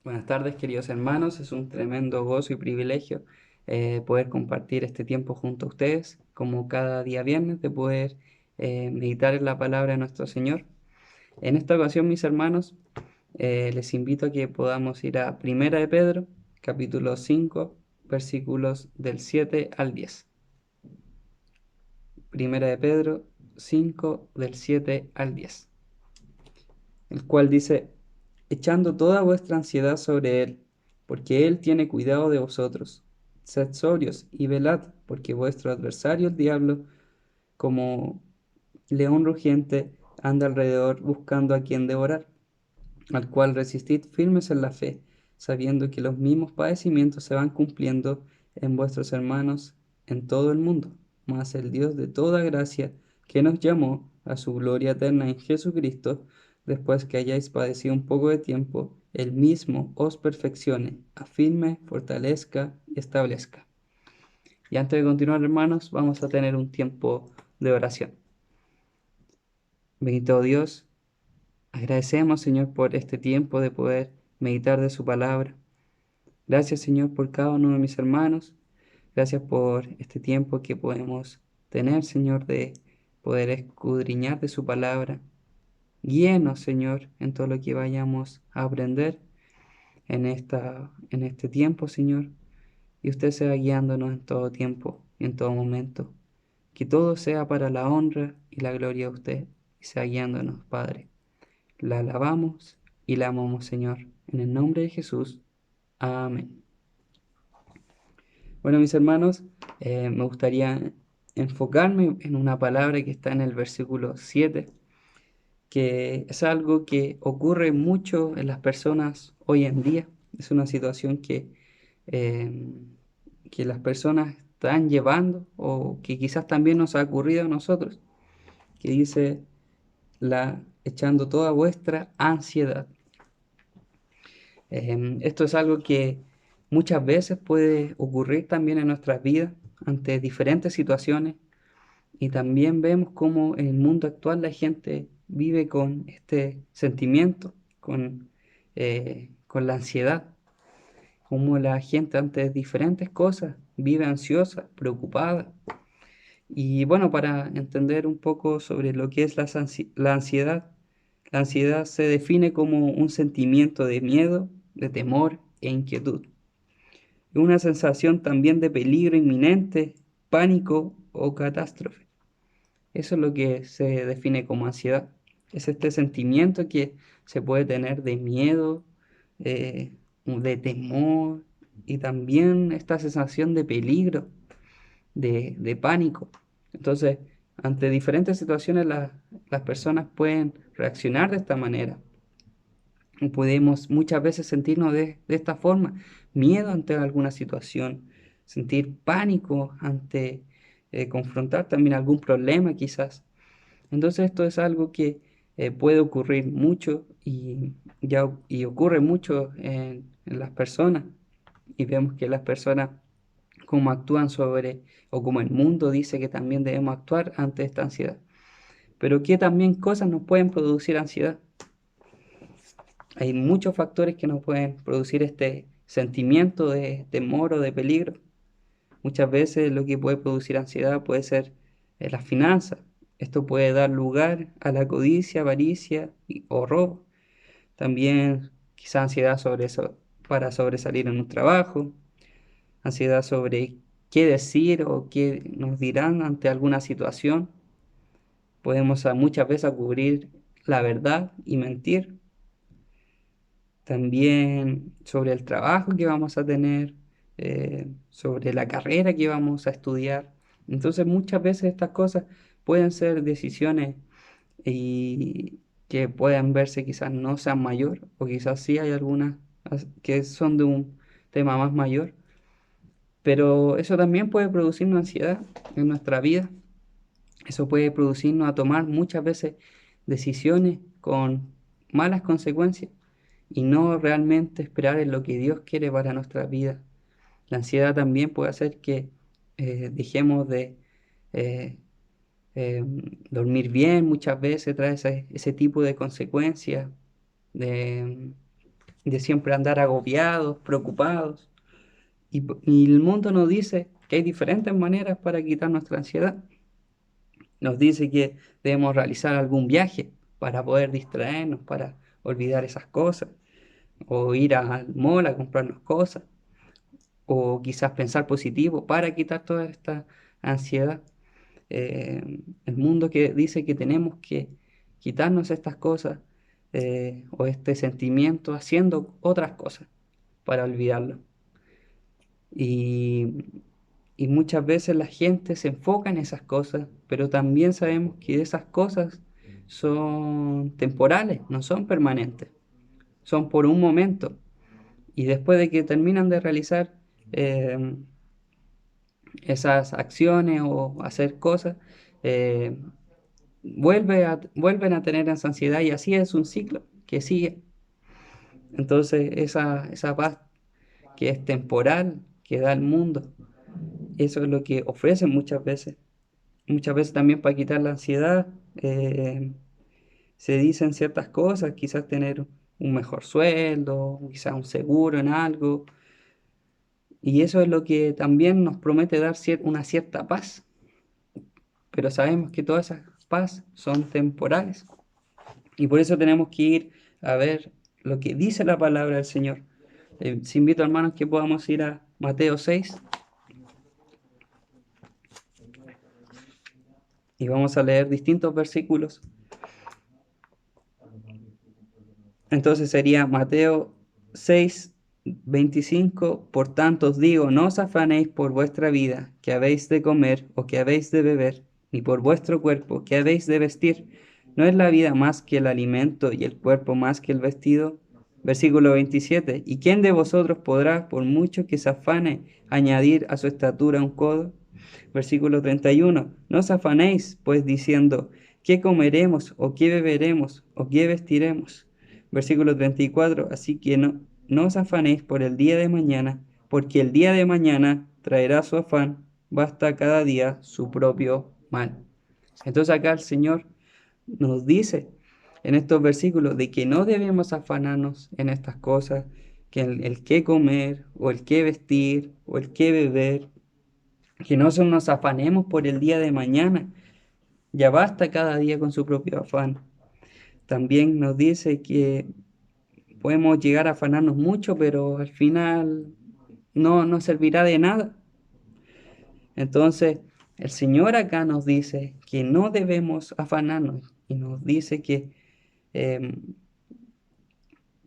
Buenas tardes, queridos hermanos. Es un tremendo gozo y privilegio poder compartir este tiempo junto a ustedes, como cada día viernes, de poder meditar en la palabra de nuestro Señor. En esta ocasión, mis hermanos, les invito a que podamos ir a Primera de Pedro, capítulo 5, versículos del 7 al 10. Primera de Pedro 5, del 7 al 10, el cual dice: echando toda vuestra ansiedad sobre Él, porque Él tiene cuidado de vosotros. Sed sobrios y velad, porque vuestro adversario el diablo, como león rugiente, anda alrededor buscando a quien devorar, al cual resistid firmes en la fe, sabiendo que los mismos padecimientos se van cumpliendo en vuestros hermanos en todo el mundo. Mas el Dios de toda gracia, que nos llamó a su gloria eterna en Jesucristo, después que hayáis padecido un poco de tiempo, Él mismo os perfeccione, afirme, fortalezca y establezca. Y antes de continuar, hermanos, vamos a tener un tiempo de oración. Bendito Dios, agradecemos, Señor, por este tiempo de poder meditar de su palabra. Gracias, Señor, por cada uno de mis hermanos. Gracias por este tiempo que podemos tener, Señor, de poder escudriñar de su palabra. Guíenos, Señor, en todo lo que vayamos a aprender en este tiempo, Señor. Y usted sea guiándonos en todo tiempo y en todo momento. Que todo sea para la honra y la gloria de usted y sea guiándonos, Padre. La alabamos y la amamos, Señor. En el nombre de Jesús. Amén. Bueno, mis hermanos, me gustaría enfocarme en una palabra que está en el versículo 7, que es algo que ocurre mucho en las personas hoy en día. Es una situación eh, que las personas están llevando o que quizás también nos ha ocurrido a nosotros, que dice echando toda vuestra ansiedad. Esto es algo que muchas veces puede ocurrir también en nuestras vidas ante diferentes situaciones, y también vemos cómo en el mundo actual la gente vive con este sentimiento, con la ansiedad, cómo la gente ante diferentes cosas vive ansiosa, preocupada. Y bueno, para entender un poco sobre lo que es la ansiedad se define como un sentimiento de miedo, de temor e inquietud. Una sensación también de peligro inminente, pánico o catástrofe. Eso es lo que se define como ansiedad. Es este sentimiento que se puede tener de miedo, eh, de temor y también esta sensación de peligro, de pánico. Entonces, ante diferentes situaciones las personas pueden reaccionar de esta manera. Podemos muchas veces sentirnos de esta forma: miedo ante alguna situación, sentir pánico ante confrontar también algún problema quizás. Entonces esto es algo que puede ocurrir mucho y ocurre mucho en las personas, y vemos que las personas como actúan sobre, o como el mundo dice que también debemos actuar ante esta ansiedad. Pero ¿qué también cosas nos pueden producir ansiedad? Hay muchos factores que nos pueden producir este sentimiento de temor o de peligro. Muchas veces lo que puede producir ansiedad puede ser las finanzas. Esto puede dar lugar a la codicia, avaricia o robo. También quizá ansiedad sobre eso, para sobresalir en un trabajo, ansiedad sobre qué decir o qué nos dirán ante alguna situación. Podemos muchas veces cubrir la verdad y mentir. También sobre el trabajo que vamos a tener, sobre la carrera que vamos a estudiar. Entonces muchas veces estas cosas pueden ser decisiones y que puedan verse quizás no sean mayor, o quizás sí hay algunas que son de un tema más mayor, pero eso también puede producirnos ansiedad en nuestra vida. Eso puede producirnos a tomar muchas veces decisiones con malas consecuencias y no realmente esperar en lo que Dios quiere para nuestra vida. La ansiedad también puede hacer que dejemos de eh, eh, dormir bien, muchas veces trae ese tipo de consecuencias, de, de siempre andar agobiados, preocupados. Y el mundo nos dice que hay diferentes maneras para quitar nuestra ansiedad. Nos dice que debemos realizar algún viaje para poder distraernos, para olvidar esas cosas, o ir al mall a comprarnos cosas, o quizás pensar positivo para quitar toda esta ansiedad. El mundo que dice que tenemos que quitarnos estas cosas o este sentimiento haciendo otras cosas para olvidarlo. Y, y muchas veces la gente se enfoca en esas cosas, pero también sabemos que esas cosas son temporales, no son permanentes, son por un momento. Y después de que terminan de realizar eh, esas acciones o hacer cosas, eh, vuelven a tener esa ansiedad y así es un ciclo que sigue. Entonces esa paz que es temporal, que da el mundo, eso es lo que ofrecen muchas veces. Muchas veces también para quitar la ansiedad se dicen ciertas cosas, quizás tener un mejor sueldo, quizás un seguro en algo. Y eso es lo que también nos promete dar una cierta paz. Pero sabemos que todas esas paz son temporales. Y por eso tenemos que ir a ver lo que dice la palabra del Señor. Les invito, hermanos, que podamos ir a Mateo 6 y vamos a leer distintos versículos. Entonces sería Mateo 6, 25. Por tanto os digo, no os afanéis por vuestra vida, que habéis de comer o que habéis de beber, ni por vuestro cuerpo, que habéis de vestir. ¿No es la vida más que el alimento y el cuerpo más que el vestido? Versículo 27. ¿Y quién de vosotros podrá, por mucho que se afane, añadir a su estatura un codo? Versículo 31. No os afanéis, pues diciendo, ¿qué comeremos o qué beberemos o qué vestiremos? Versículo 34. Así que no os afanéis por el día de mañana, porque el día de mañana traerá su afán, basta cada día su propio mal. Entonces acá el Señor nos dice en estos versículos de que no debemos afanarnos en estas cosas, que el qué comer o el qué vestir o el qué beber, que no nos afanemos por el día de mañana, ya basta cada día con su propio afán. También nos dice que podemos llegar a afanarnos mucho, pero al final no nos servirá de nada. Entonces, el Señor acá nos dice que no debemos afanarnos y nos dice que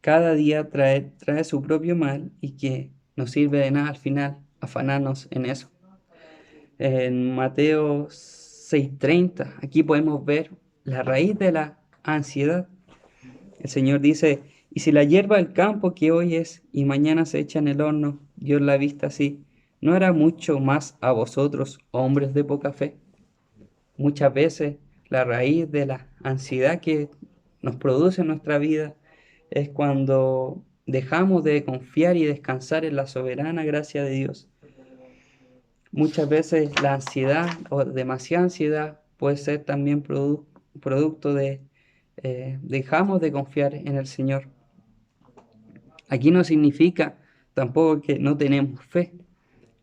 cada día trae su propio mal y que no sirve de nada al final afanarnos en eso. En Mateo 6:30, aquí podemos ver la raíz de la ansiedad. El Señor dice, y si la hierba del campo que hoy es y mañana se echa en el horno, Dios la vista así, ¿no hará mucho más a vosotros, hombres de poca fe? Muchas veces la raíz de la ansiedad que nos produce en nuestra vida es cuando dejamos de confiar y descansar en la soberana gracia de Dios. Muchas veces la ansiedad o demasiada ansiedad puede ser también producto de dejamos de confiar en el Señor. Aquí no significa tampoco que no tenemos fe,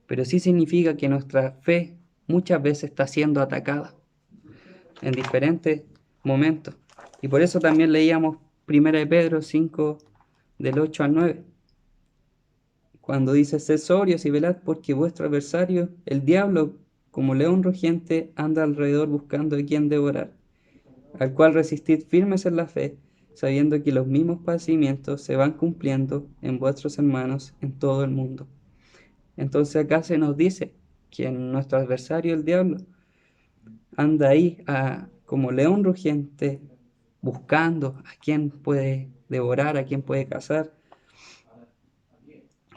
pero sí significa que nuestra fe muchas veces está siendo atacada en diferentes momentos. Y por eso también leíamos 1 Pedro 5, del 8 al 9, cuando dice, sed sobrios y velad porque vuestro adversario, el diablo, como león rugiente, anda alrededor buscando a quien devorar, al cual resistid firmes en la fe, sabiendo que los mismos padecimientos se van cumpliendo en vuestros hermanos en todo el mundo. Entonces acá se nos dice que nuestro adversario, el diablo, anda ahí como león rugiente, buscando a quien puede devorar, a quien puede cazar,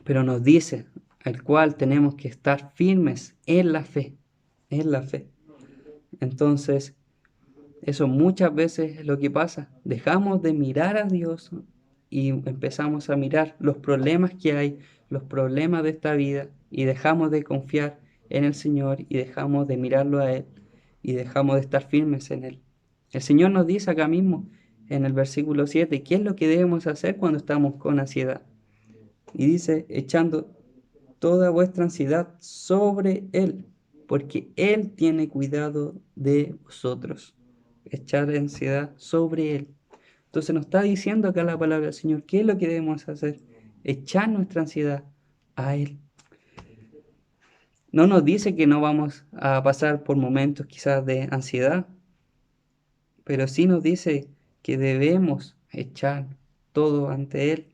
pero nos dice al cual tenemos que estar firmes en la fe, en la fe. Entonces, eso muchas veces es lo que pasa. Dejamos de mirar a Dios y empezamos a mirar los problemas que hay, los problemas de esta vida, y dejamos de confiar en el Señor y dejamos de mirarlo a Él y dejamos de estar firmes en Él. El Señor nos dice acá mismo en el versículo 7, ¿qué es lo que debemos hacer cuando estamos con ansiedad? Y dice, echando toda vuestra ansiedad sobre Él, porque Él tiene cuidado de vosotros. Echar ansiedad sobre Él. Entonces nos está diciendo acá la palabra del Señor, ¿qué es lo que debemos hacer? Echar nuestra ansiedad a Él. No nos dice que no vamos a pasar por momentos quizás de ansiedad, pero sí nos dice que debemos echar todo ante Él,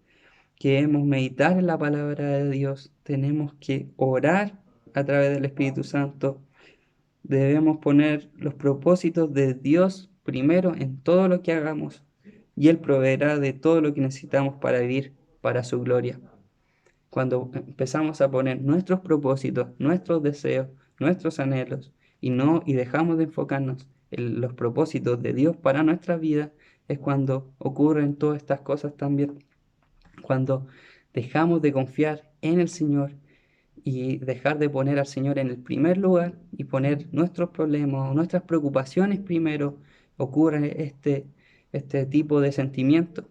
que debemos meditar en la palabra de Dios, tenemos que orar a través del Espíritu Santo, debemos poner los propósitos de Dios primero en todo lo que hagamos y Él proveerá de todo lo que necesitamos para vivir para su gloria. Cuando empezamos a poner nuestros propósitos, nuestros deseos, nuestros anhelos y dejamos de enfocarnos en los propósitos de Dios para nuestra vida, es cuando ocurren todas estas cosas también. Cuando dejamos de confiar en el Señor y dejar de poner al Señor en el primer lugar y poner nuestros problemas o nuestras preocupaciones primero, ocurre este tipo de sentimiento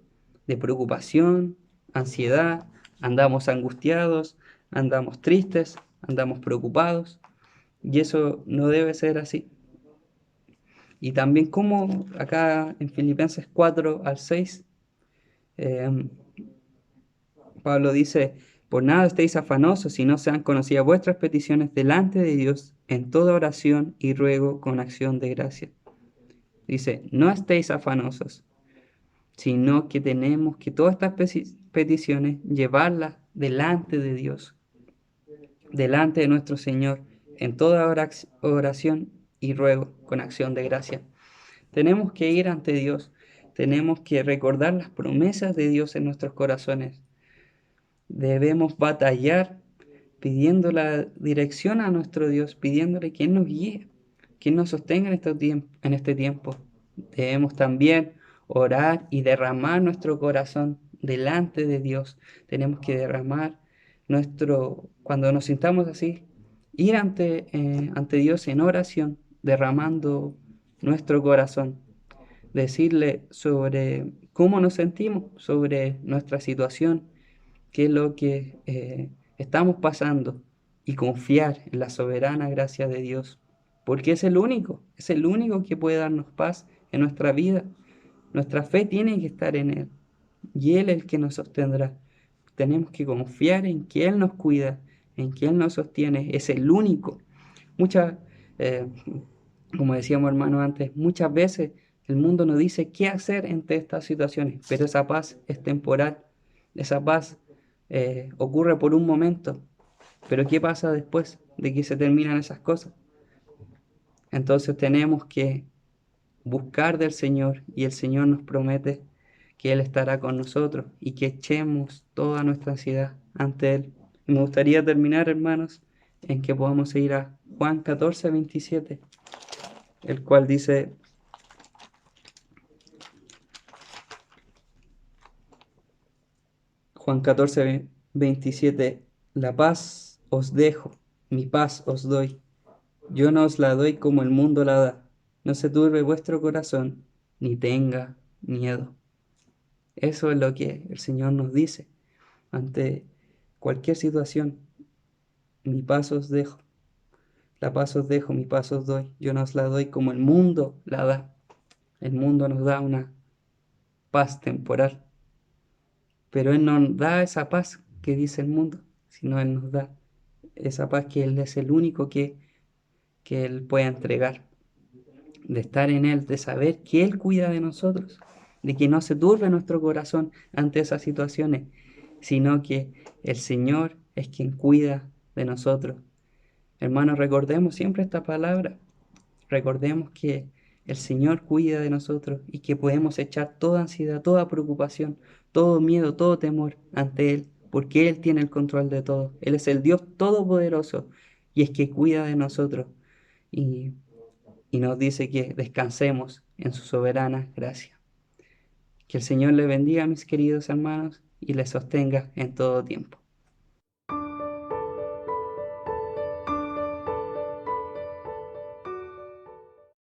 de preocupación, ansiedad, andamos angustiados, andamos tristes, andamos preocupados y eso no debe ser así. Y también como acá en Filipenses 4 al 6, Pablo dice, por nada estéis afanosos, si no sean conocidas vuestras peticiones delante de Dios en toda oración y ruego con acción de gracia. Dice, no estéis afanosos, sino que tenemos que todas estas peticiones llevarlas delante de Dios, delante de nuestro Señor, en toda oración y ruego con acción de gracia. Tenemos que ir ante Dios, tenemos que recordar las promesas de Dios en nuestros corazones. Debemos batallar pidiendo la dirección a nuestro Dios, pidiéndole que Él nos guíe, que Él nos sostenga en este tiempo. Debemos también orar y derramar nuestro corazón delante de Dios. Tenemos que derramar cuando nos sintamos así, ir ante Dios en oración, derramando nuestro corazón, decirle sobre cómo nos sentimos, sobre nuestra situación, qué es lo que estamos pasando y confiar en la soberana gracia de Dios, porque es el único que puede darnos paz en nuestra vida. Nuestra fe tiene que estar en Él y Él es el que nos sostendrá. Tenemos que confiar en que Él nos cuida, en que Él nos sostiene, es el único. Muchas, eh, como decíamos hermano antes, muchas veces el mundo nos dice qué hacer entre estas situaciones, pero esa paz es temporal, esa paz ocurre por un momento, pero ¿qué pasa después de que se terminan esas cosas? Entonces tenemos que buscar del Señor y el Señor nos promete que Él estará con nosotros y que echemos toda nuestra ansiedad ante Él. Me gustaría terminar, hermanos, en que podamos ir a Juan 14, 27, el cual dice, Juan 14, 27, la paz os dejo, mi paz os doy. Yo no os la doy como el mundo la da. No se turbe vuestro corazón, ni tenga miedo. Eso es lo que el Señor nos dice ante cualquier situación. Mi paz os dejo, la paz os dejo, mi paz os doy. Yo no os la doy como el mundo la da. El mundo nos da una paz temporal, pero Él no nos da esa paz que dice el mundo, sino Él nos da esa paz que Él es el único que Él puede entregar. De estar en Él, de saber que Él cuida de nosotros, de que no se turbe nuestro corazón ante esas situaciones, sino que el Señor es quien cuida de nosotros. Hermanos, recordemos siempre esta palabra, recordemos que el Señor cuida de nosotros y que podemos echar toda ansiedad, toda preocupación, todo miedo, todo temor ante Él, porque Él tiene el control de todo. Él es el Dios todopoderoso y es que cuida de nosotros. Y nos dice que descansemos en su soberana gracia. Que el Señor le bendiga, mis queridos hermanos, y les sostenga en todo tiempo.